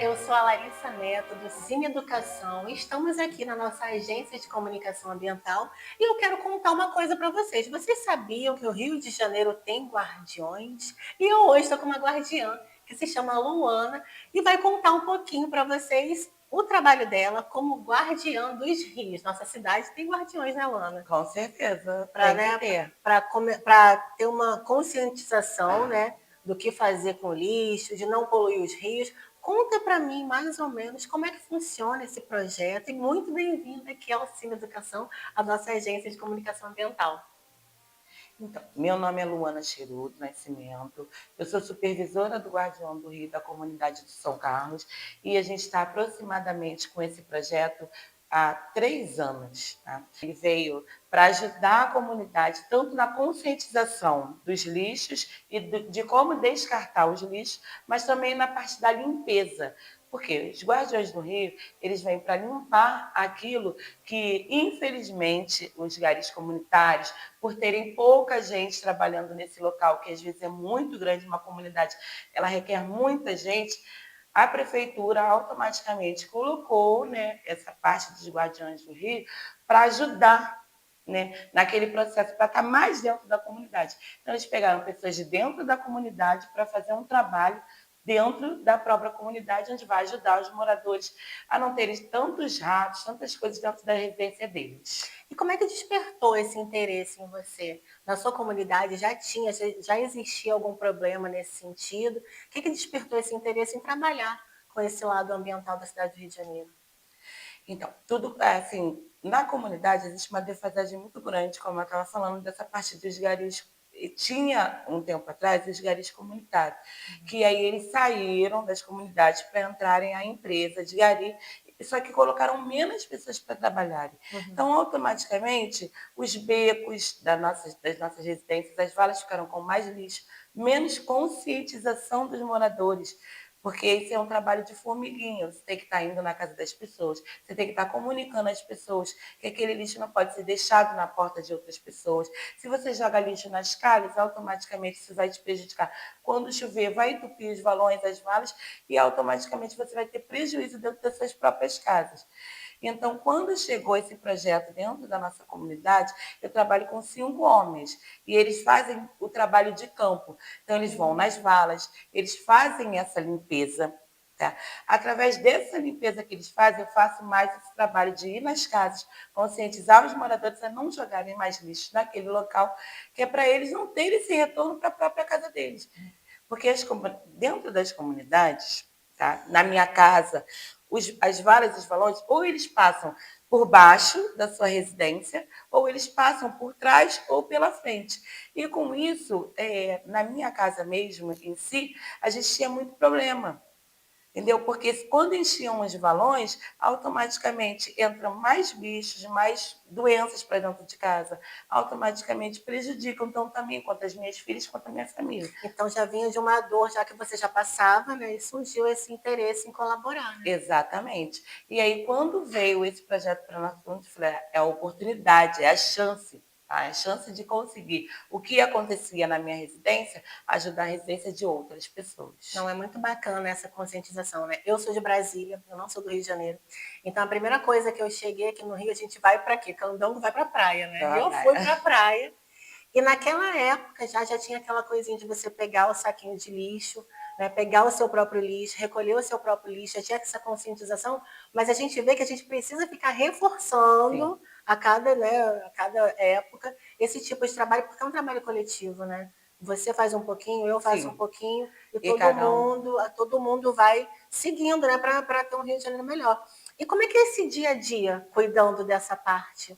eu sou a Larissa Neto, do Cine Educação, e estamos aqui na nossa agência de comunicação ambiental e eu quero contar uma coisa para vocês. Vocês sabiam que o Rio de Janeiro tem guardiões? E eu hoje estou com uma guardiã que se chama Luana e vai contar um pouquinho para vocês o trabalho dela como guardiã dos rios. Nossa cidade tem guardiões, né, Luana? Com certeza, Para, tem que né, ter. para ter uma conscientização, né, do que fazer com o lixo, de não poluir os rios. Conta para mim, mais ou menos, como é que funciona esse projeto. E muito bem-vinda aqui ao Cine Educação, a nossa agência de comunicação ambiental. Então, meu nome é Luana Cheru do Nascimento, eu sou supervisora do Guardião do Rio da comunidade de São Carlos e a gente está aproximadamente com esse projeto há 3 anos. Tá? Ele veio para ajudar a comunidade tanto na conscientização dos lixos e de como descartar os lixos, mas também na parte da limpeza. Porque os Guardiões do Rio, eles vêm para limpar aquilo que, infelizmente, os garis comunitários, por terem pouca gente trabalhando nesse local, que às vezes é muito grande, uma comunidade, ela requer muita gente, a prefeitura automaticamente colocou, né, essa parte dos Guardiões do Rio para ajudar, né, naquele processo, para estar mais dentro da comunidade. Então, eles pegaram pessoas de dentro da comunidade para fazer um trabalho dentro da própria comunidade, onde vai ajudar os moradores a não terem tantos ratos, tantas coisas dentro da residência deles. E como é que despertou esse interesse em você? Na sua comunidade já existia algum problema nesse sentido? O que despertou esse interesse em trabalhar com esse lado ambiental da cidade do Rio de Janeiro? Então, tudo, assim, na comunidade existe uma defasagem muito grande, como eu estava falando, dessa parte dos garis. E tinha, um tempo atrás, os garis comunitários, que aí eles saíram das comunidades para entrarem à empresa de gari, só que colocaram menos pessoas para trabalharem. Então, automaticamente, os becos das nossas residências, as valas ficaram com mais lixo, menos conscientização dos moradores, porque esse é um trabalho de formiguinha, você tem que estar indo na casa das pessoas, você tem que estar comunicando às pessoas que aquele lixo não pode ser deixado na porta de outras pessoas. Se você joga lixo nas calhas, automaticamente isso vai te prejudicar. Quando chover, vai entupir os valões, as valas, e automaticamente você vai ter prejuízo dentro das suas próprias casas. Então, quando chegou esse projeto dentro da nossa comunidade, eu trabalho com 5 homens e eles fazem o trabalho de campo. Então, eles vão nas valas, eles fazem essa limpeza. Tá? Através dessa limpeza que eles fazem, eu faço mais esse trabalho de ir nas casas, conscientizar os moradores a não jogarem mais lixo naquele local, que é para eles não terem esse retorno para a própria casa deles. Porque dentro das comunidades, tá? Na minha casa, as varas e os valões, ou eles passam por baixo da sua residência, ou eles passam por trás ou pela frente. E com isso, na minha casa mesmo, em si, a gente tinha muito problema. Entendeu? Porque quando enchiam os valões, automaticamente entram mais bichos, mais doenças para dentro de casa. Automaticamente prejudicam tanto a mim, quanto as minhas filhas, quanto a minha família. Então já vinha de uma dor, já que você já passava, né? E surgiu esse interesse em colaborar, né? Exatamente. E aí, quando veio esse projeto para nós, eu falei, é a oportunidade, é a chance. Tá? É a chance de conseguir o que acontecia na minha residência, ajudar a residência de outras pessoas. Não, é muito bacana essa conscientização, né? Eu sou de Brasília, eu não sou do Rio de Janeiro. Então, a primeira coisa que eu cheguei aqui no Rio, a gente vai para quê? Candango vai para a praia, né? E Então, eu fui para a praia. E naquela época já tinha aquela coisinha de você pegar o saquinho de lixo, né? Pegar o seu próprio lixo, recolher o seu próprio lixo, já tinha essa conscientização, mas a gente vê que a gente precisa ficar sim, reforçando a cada época esse tipo de trabalho, porque é um trabalho coletivo, né? Você faz um pouquinho, eu faço um sim. pouquinho, e E cada um. todo mundo vai seguindo, né, para ter um Rio de Janeiro melhor. E como é que é esse dia a dia cuidando dessa parte?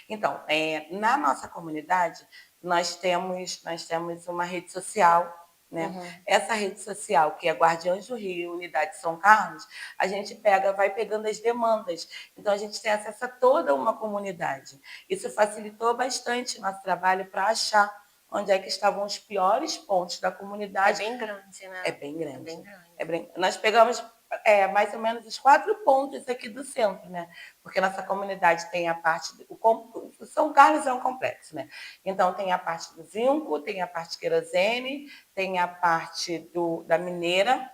Então, na nossa comunidade, nós temos uma rede social, né? Uhum. Essa rede social, que é Guardiões do Rio, Unidade São Carlos, a gente vai pegando as demandas. Então, a gente tem acesso a toda uma comunidade. Isso facilitou bastante nosso trabalho para achar onde é que estavam os piores pontos da É comunidade. bem grande, É né? bem É grande. bem grande. Nós pegamos mais ou menos os 4 pontos aqui do centro, né? Porque nossa comunidade tem a parte. O São Carlos é um complexo, né? Então, tem a parte do Zinco, tem a parte querosene, tem a parte da mineira,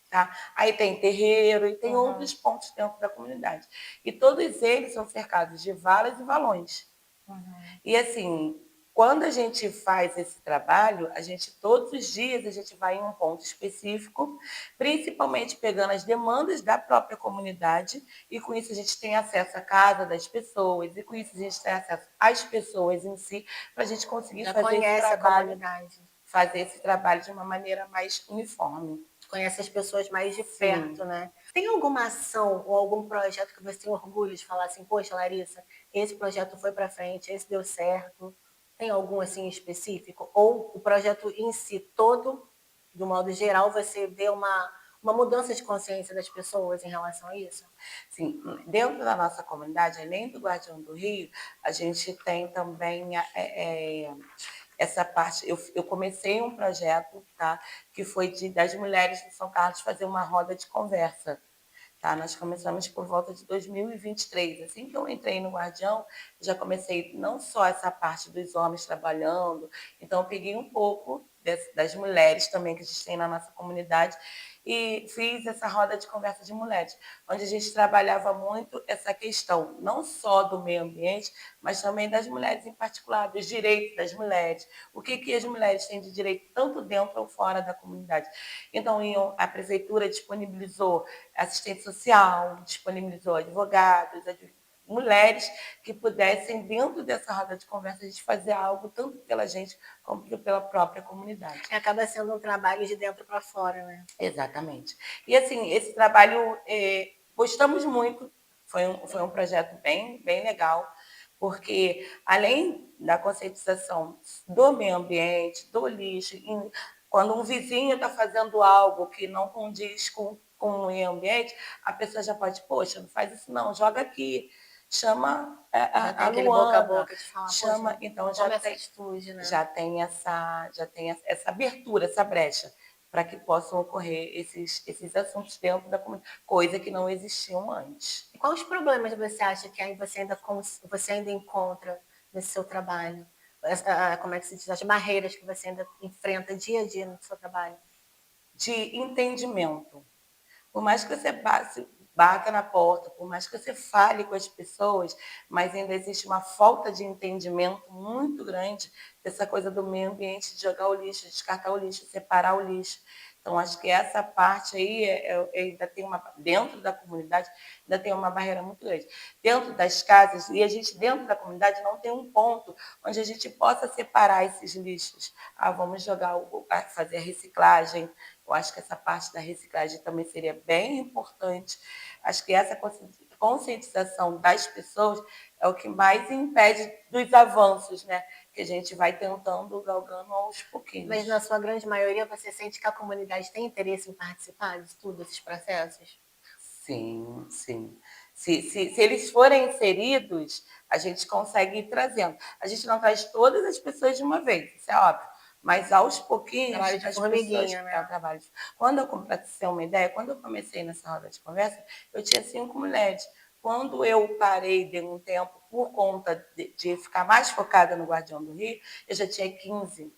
Tá? Aí tem terreiro e tem Uhum, outros pontos dentro da comunidade. E todos eles são cercados de valas e valões. uhum. E assim, quando a gente faz esse trabalho, a gente todos os dias a gente vai em um ponto específico, principalmente pegando as demandas da própria comunidade, e com isso a gente tem acesso à casa das pessoas, e com isso a gente tem acesso às pessoas em si, para a gente conseguir Já conhece a comunidade, fazer esse trabalho de uma maneira mais uniforme. conhece as pessoas mais de perto, Sim. né? Tem alguma ação ou algum projeto que você tem orgulho de falar assim, poxa, Larissa, esse projeto foi para frente, esse deu certo? Tem algum assim específico? Ou o projeto em si todo, do modo geral, você vê uma mudança de consciência das pessoas em relação a isso? Sim, dentro da nossa comunidade, além do Guardião do Rio, a gente tem também essa parte. Eu comecei um projeto, tá, que foi das mulheres de São Carlos fazer uma roda de conversa. Tá? Nós começamos por volta de 2023. Assim que eu entrei no Guardião, já comecei não só essa parte dos homens trabalhando, então eu peguei um pouco das mulheres também que a gente tem na nossa comunidade e fiz essa roda de conversa de mulheres, onde a gente trabalhava muito essa questão, não só do meio ambiente, mas também das mulheres em particular, dos direitos das mulheres, o que as mulheres têm de direito tanto dentro ou fora da comunidade. Então, a prefeitura disponibilizou assistente social, disponibilizou advogados, mulheres que pudessem, dentro dessa roda de conversa, a gente fazer algo tanto pela gente como pela própria comunidade. Acaba sendo um trabalho de dentro para fora, né? Exatamente. E assim, esse trabalho gostamos muito, foi um projeto bem legal, porque além da conscientização do meio ambiente, do lixo, quando um vizinho está fazendo algo que não condiz com o meio ambiente, a pessoa já pode, poxa, não faz isso não, joga aqui, chama Já tem a aquele boca a Luana, boca de falar, poxa, chama, então toma essa atitude, né? já tem essa abertura, essa brecha para que possam ocorrer esses assuntos dentro da comunidade, coisa que não existiam antes. E quais problemas você acha que aí você ainda encontra nesse seu trabalho? Como é que se diz? As barreiras que você ainda enfrenta dia a dia no seu trabalho? De entendimento. Por mais que você bata na porta, por mais que você fale com as pessoas, mas ainda existe uma falta de entendimento muito grande dessa coisa do meio ambiente, de jogar o lixo, descartar o lixo, separar o lixo. Então, acho que essa parte aí ainda tem dentro da comunidade, ainda tem uma barreira muito grande. Dentro das casas, e a gente dentro da comunidade não tem um ponto onde a gente possa separar esses lixos. Ah, vamos fazer a reciclagem. Eu acho que essa parte da reciclagem também seria bem importante. Acho que essa conscientização das pessoas é o que mais impede dos avanços, né? Que a gente vai tentando, galgando aos Mas na pouquinhos. sua grande maioria você sente que a comunidade tem interesse em participar de tudo esses processos? Sim, sim. Se eles forem inseridos, a gente consegue ir trazendo. A gente não traz todas as pessoas de uma vez, isso é óbvio. Mas aos pouquinhos, Trabalho de as pessoas. formiguinha, É o né? trabalho. Para ter uma ideia, quando eu comecei nessa roda de conversa, eu tinha 5 mulheres. Quando eu parei, dei um tempo, por conta de ficar mais focada no Guardião do Rio, eu já tinha 15.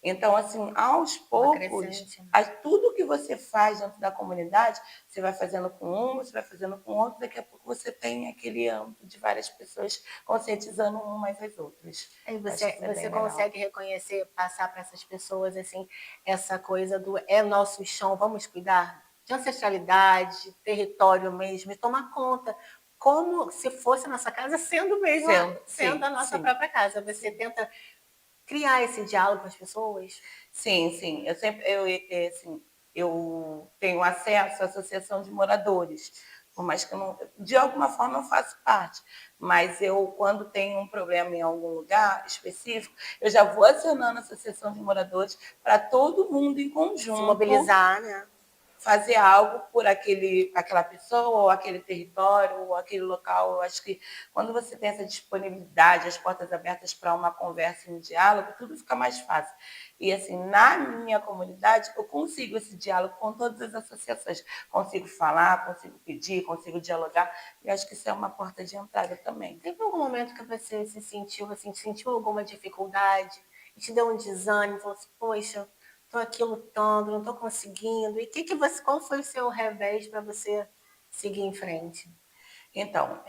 Então, assim, aos Uma poucos, crescente. tudo que você faz dentro da comunidade, você vai fazendo com uma, você vai fazendo com outra, daqui a pouco você tem aquele âmbito de várias pessoas conscientizando umas às outras. Aí Acho que isso é você bem legal. consegue reconhecer, passar para essas pessoas assim, essa coisa do é nosso chão, vamos cuidar de ancestralidade, território mesmo, e tomar conta, como se fosse a nossa casa, sendo mesmo sendo a Sim, nossa sim, própria casa. Você sim. tenta criar esse diálogo com as pessoas? Sim, sim. Assim, eu tenho acesso à associação de moradores, por mais que eu não, de alguma forma eu faço parte, mas eu, quando tenho um problema em algum lugar específico, eu já vou acionando a associação de moradores para todo mundo em Se conjunto mobilizar, né? fazer algo por aquela pessoa, ou aquele território, ou aquele local. Eu acho que quando você tem essa disponibilidade, as portas abertas para uma conversa e um diálogo, tudo fica mais fácil. E assim, na minha comunidade, eu consigo esse diálogo com todas as associações. Consigo falar, consigo pedir, consigo dialogar, e acho que isso é uma porta de entrada também. Teve algum momento que você se sentiu assim, sentiu alguma dificuldade e te deu um desânimo, falou assim, poxa, tô aqui lutando, não tô conseguindo. E qual foi o seu revés para você seguir em frente? Então,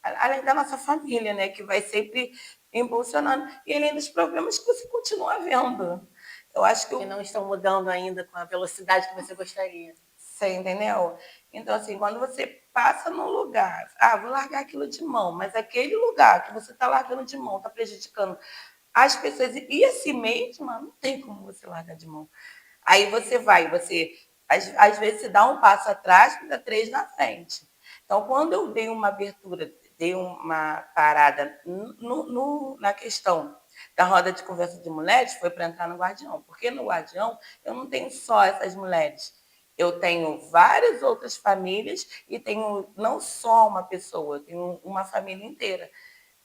além da nossa família, né, que vai sempre impulsionando, e além dos problemas que você continua vendo. Eu acho que Que não estão mudando ainda com a velocidade que você gostaria. você entendeu? Então, assim, quando você passa num lugar, vou largar aquilo de mão, mas aquele lugar que você está largando de mão está prejudicando as pessoas e a si mesma, não tem como você largar de mão. Aí você às vezes você dá um passo atrás e dá três na frente. Então, quando eu dei uma abertura, dei uma parada na questão da roda de conversa de mulheres, foi para entrar no Guardião. Porque no Guardião eu não tenho só essas mulheres. Eu tenho várias outras famílias e tenho não só uma pessoa, eu tenho uma família inteira.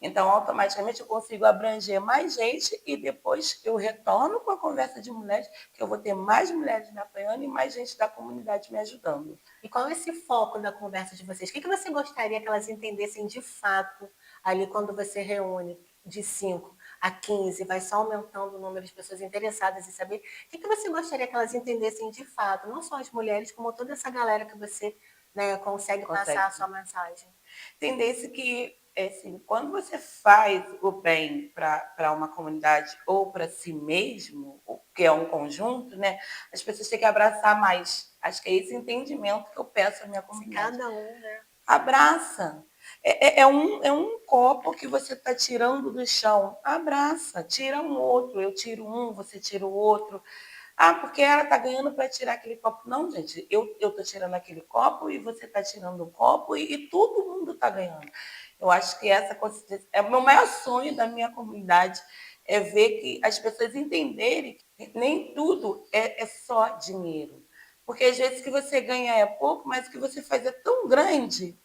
Então, automaticamente, eu consigo abranger mais gente e depois eu retorno com a conversa de mulheres, que eu vou ter mais mulheres me apoiando e mais gente da comunidade me ajudando. E qual é esse foco da conversa de vocês? O que você gostaria que elas entendessem de fato ali quando você reúne de 5 a 15, vai só aumentando o número de pessoas interessadas em saber? O que você gostaria que elas entendessem de fato? Não só as mulheres, como toda essa galera que você, né, consegue passar a Consegue sua mensagem. entender que assim, quando você faz o bem para uma comunidade ou para si mesmo, que é um conjunto, né, as pessoas têm que abraçar mais. Acho que é esse entendimento que eu peço à minha Se comunidade. cada um, né? Abraça. É um copo que você está tirando do chão. Abraça, tira um outro. Eu tiro um, você tira o outro. Porque ela está ganhando para tirar aquele copo. Não, gente, eu estou tirando aquele copo e você está tirando um copo e todo mundo está ganhando. Eu acho que essa consciência é o meu maior sonho da minha comunidade, é ver que as pessoas entenderem que nem tudo é só dinheiro. Porque às vezes o que você ganha é pouco, mas o que você faz é tão grande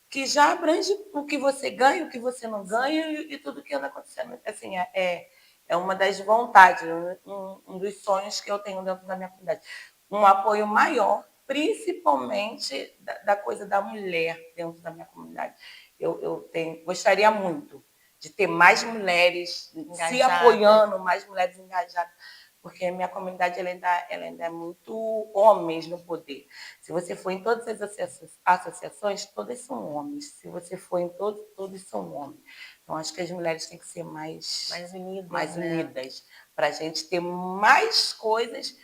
que já abrange o que você ganha, o que você não ganha e tudo que anda acontecendo. Assim, é uma das vontades, um dos sonhos que eu tenho dentro da minha comunidade. Um apoio maior, principalmente da coisa da mulher dentro da minha comunidade. Eu gostaria muito de ter mais mulheres se Engajadas. apoiando, mais mulheres engajadas, porque a minha comunidade ela ainda é muito homens no poder. Se você for em todas as associações, todas são homens. Se você for em todos são homens. Então, acho que as mulheres têm que ser Mais unidas, mais né? unidas, para a gente ter mais coisas.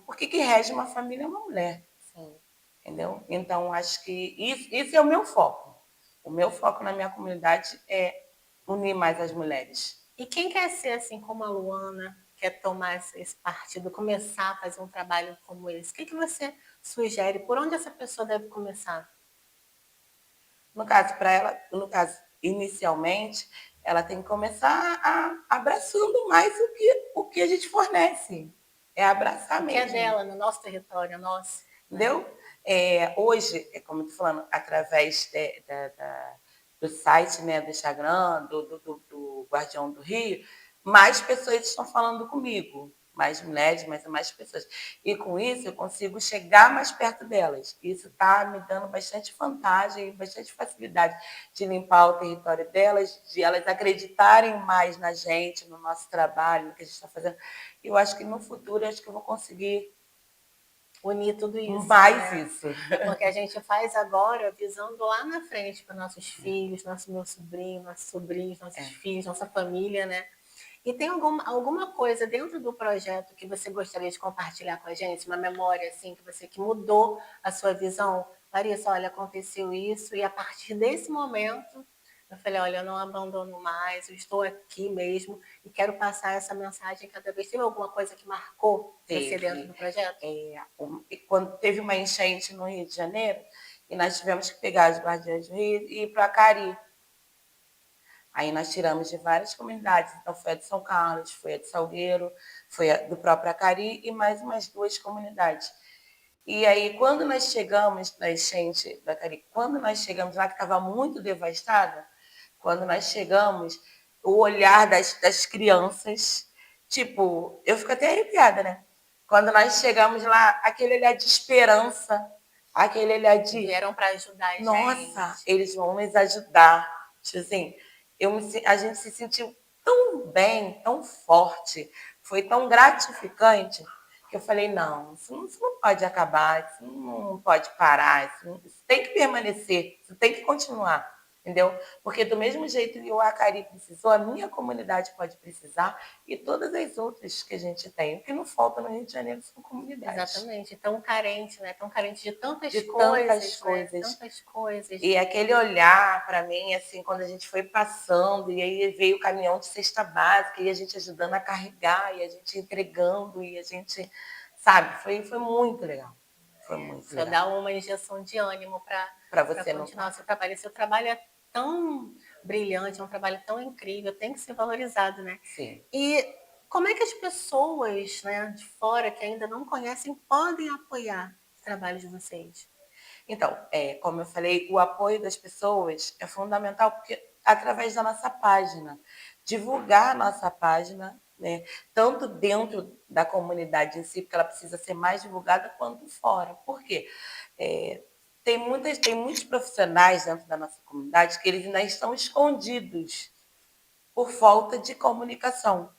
Porque quem rege uma família é uma mulher. Sim. Entendeu? Então, acho que isso é o meu foco. O meu foco na minha comunidade é unir mais as mulheres. E quem quer ser assim como a Luana, quer tomar esse partido, começar a fazer um trabalho como esse, o que você sugere? Por onde essa pessoa deve começar? No caso, para ela, no caso, inicialmente, ela tem que começar abraçando mais o que a gente fornece. É abraçar O que é mesmo. dela, no nosso território, é nosso, né? Entendeu? Hoje, como eu estou falando, através do site, né, do Instagram, do Guardião do Rio, mais pessoas estão falando comigo, mais mulheres, mais pessoas. E com isso eu consigo chegar mais perto delas. Isso está me dando bastante vantagem, bastante facilidade de limpar o território delas, de elas acreditarem mais na gente, no nosso trabalho, no que a gente está fazendo. Eu acho que no futuro, acho que eu vou conseguir Unir tudo isso, mais né? isso. Porque a gente faz agora visando lá na frente para nossos filhos, nosso meu sobrinho, nossos sobrinhos, nossos filhos, nossa família, né? E tem alguma coisa dentro do projeto que você gostaria de compartilhar com a gente? Uma memória assim que mudou a sua visão? Larissa, olha, aconteceu isso e a partir desse momento eu falei, olha, eu não abandono mais, eu estou aqui mesmo e quero passar essa mensagem cada vez. Teve alguma coisa que marcou você dentro Teve. do projeto? Quando teve uma enchente no Rio de Janeiro, e nós tivemos que pegar os guardiões do Rio e ir para Acari. Aí nós tiramos de várias comunidades. Então, foi a de São Carlos, foi a de Salgueiro, foi a do próprio Acari e mais umas duas comunidades. E aí, quando nós chegamos na enchente da Acari, quando nós chegamos lá, que estava muito devastada, quando nós chegamos, o olhar das crianças, tipo, eu fico até arrepiada, né? Quando nós chegamos lá, aquele olhar de esperança, aquele olhar de, Vieram para ajudar a nossa, gente. eles vão nos ajudar. Tipo assim, a gente se sentiu tão bem, tão forte, foi tão gratificante. que eu falei, não, isso não pode acabar, isso não pode parar, isso tem que permanecer, isso tem que continuar, entendeu? Porque do mesmo jeito que o Acari precisou, a minha comunidade pode precisar e todas as outras que a gente tem. O que não falta no Rio de Janeiro são comunidades. Exatamente, tão carente, né? Tão carente de tantas De tantas coisas, né? coisas. Tantas coisas. E aquele olhar para mim, assim, quando a gente foi passando, e aí veio o caminhão de cesta básica, e a gente ajudando a carregar, e a gente entregando, e a gente, sabe, foi muito legal. Foi muito Só legal. dá uma injeção de ânimo Para para você não. continuar o seu trabalho. Seu trabalho é tão brilhante, é um trabalho tão incrível, tem que ser valorizado, né? Sim. E como é que as pessoas, né, de fora que ainda não conhecem podem apoiar o trabalho de vocês? Então, como eu falei, o apoio das pessoas é fundamental porque através da nossa página, divulgar a nossa página, né, tanto dentro da comunidade em si, porque ela precisa ser mais divulgada, quanto fora. Por quê? É, tem muitos profissionais dentro da nossa comunidade que eles ainda estão escondidos por falta de comunicação.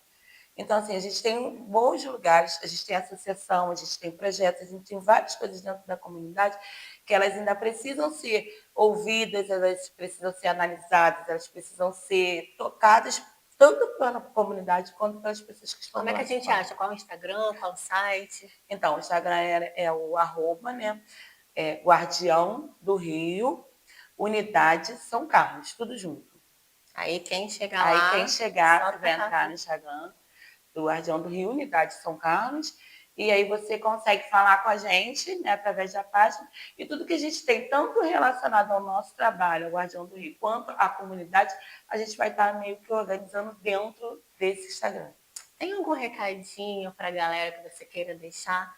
Então, assim, a gente tem bons lugares, a gente tem associação, a gente tem projetos, a gente tem várias coisas dentro da comunidade que elas ainda precisam ser ouvidas, elas precisam ser analisadas, elas precisam ser tocadas tanto pela comunidade quanto pelas pessoas que estão Como do é que a lado de gente fora. acha? Qual é o Instagram, qual é o site? Então, o Instagram é o arroba, né? Guardião do Rio, Unidade São Carlos, tudo junto. Aí quem chegar Aí quem lá, chegar, só você vai entrar tacar. no Instagram do Guardião do Rio, Unidade São Carlos, e aí você consegue falar com a gente, né, através da página, e tudo que a gente tem, tanto relacionado ao nosso trabalho, ao Guardião do Rio, quanto à comunidade, a gente vai estar meio que organizando dentro desse Instagram. Tem algum recadinho para a galera que você queira deixar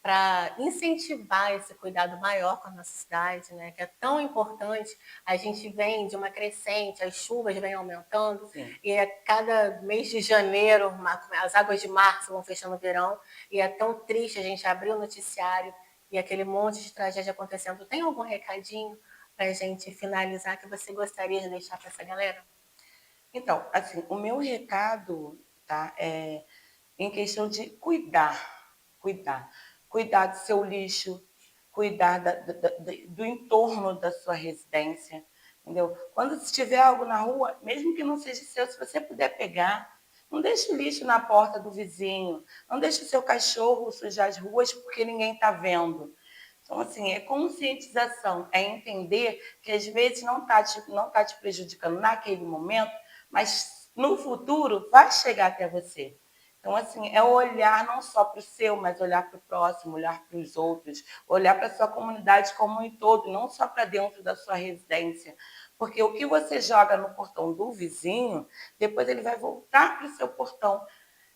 para incentivar esse cuidado maior com a nossa cidade, né? Que é tão importante. A gente vem de uma crescente, as chuvas vêm aumentando, Sim. e a cada mês de janeiro, as águas de março vão fechando o verão, e é tão triste a gente abrir o noticiário e aquele monte de tragédia acontecendo. Tem algum recadinho para a gente finalizar que você gostaria de deixar para essa galera? Então, assim, o meu recado, tá, é em questão de cuidar. Cuidar do seu lixo, cuidar do entorno da sua residência, entendeu? Quando se tiver algo na rua, mesmo que não seja seu, se você puder pegar, não deixe o lixo na porta do vizinho, não deixe o seu cachorro sujar as ruas porque ninguém está vendo. Então, assim, é conscientização, é entender que às vezes não tá te prejudicando naquele momento, mas no futuro vai chegar até você. Então, assim, é olhar não só para o seu, mas olhar para o próximo, olhar para os outros, olhar para a sua comunidade como um todo, não só para dentro da sua residência. Porque o que você joga no portão do vizinho, depois ele vai voltar para o seu portão.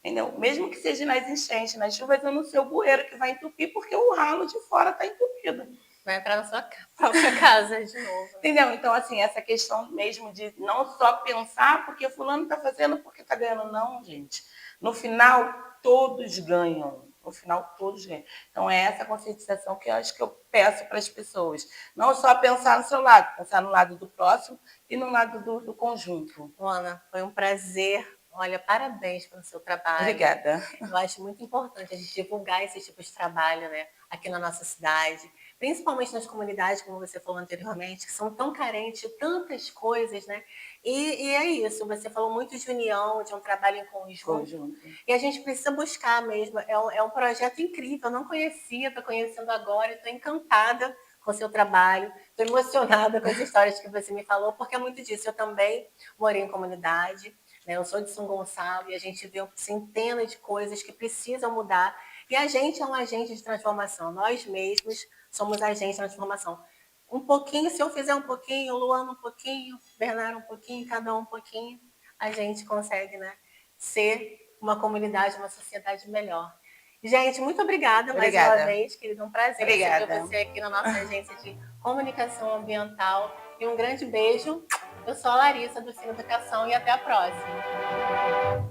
Entendeu? Mesmo que seja nas enchentes, nas chuvas, é no seu bueiro que vai entupir, porque o ralo de fora está entupido. Vai entrar na sua própria casa de novo. Entendeu? Então, assim, essa questão mesmo de não só pensar porque fulano está fazendo, porque está ganhando, não, gente. No final, todos ganham. No final, todos ganham. Então, é essa conscientização que eu acho que eu peço para as pessoas. Não só pensar no seu lado, pensar no lado do próximo e no lado do conjunto. Ana, foi um prazer. Olha, parabéns pelo seu trabalho. Obrigada. Eu acho muito importante a gente divulgar esse tipo de trabalho, né, aqui na nossa cidade, principalmente nas comunidades, como você falou anteriormente, que são tão carentes de tantas coisas, né? E é isso, você falou muito de união, de um trabalho em conjunto, e a gente precisa buscar mesmo. É um projeto incrível, eu não conhecia, estou conhecendo agora, estou encantada com o seu trabalho, estou emocionada com as histórias que você me falou, porque é muito disso. Eu também morei em comunidade, né? Eu sou de São Gonçalo e a gente vê centenas de coisas que precisam mudar. E a gente é um agente de transformação. Nós mesmos somos agentes de transformação. Um pouquinho, se eu fizer um pouquinho, o Luana um pouquinho, Bernardo um pouquinho, cada um pouquinho, a gente consegue, né, ser uma comunidade, uma sociedade melhor. Gente, muito obrigada mais uma vez, querido. Um prazer receber você aqui na nossa agência de comunicação ambiental. E um grande beijo. Eu sou a Larissa, do Cine Educação, e até a próxima.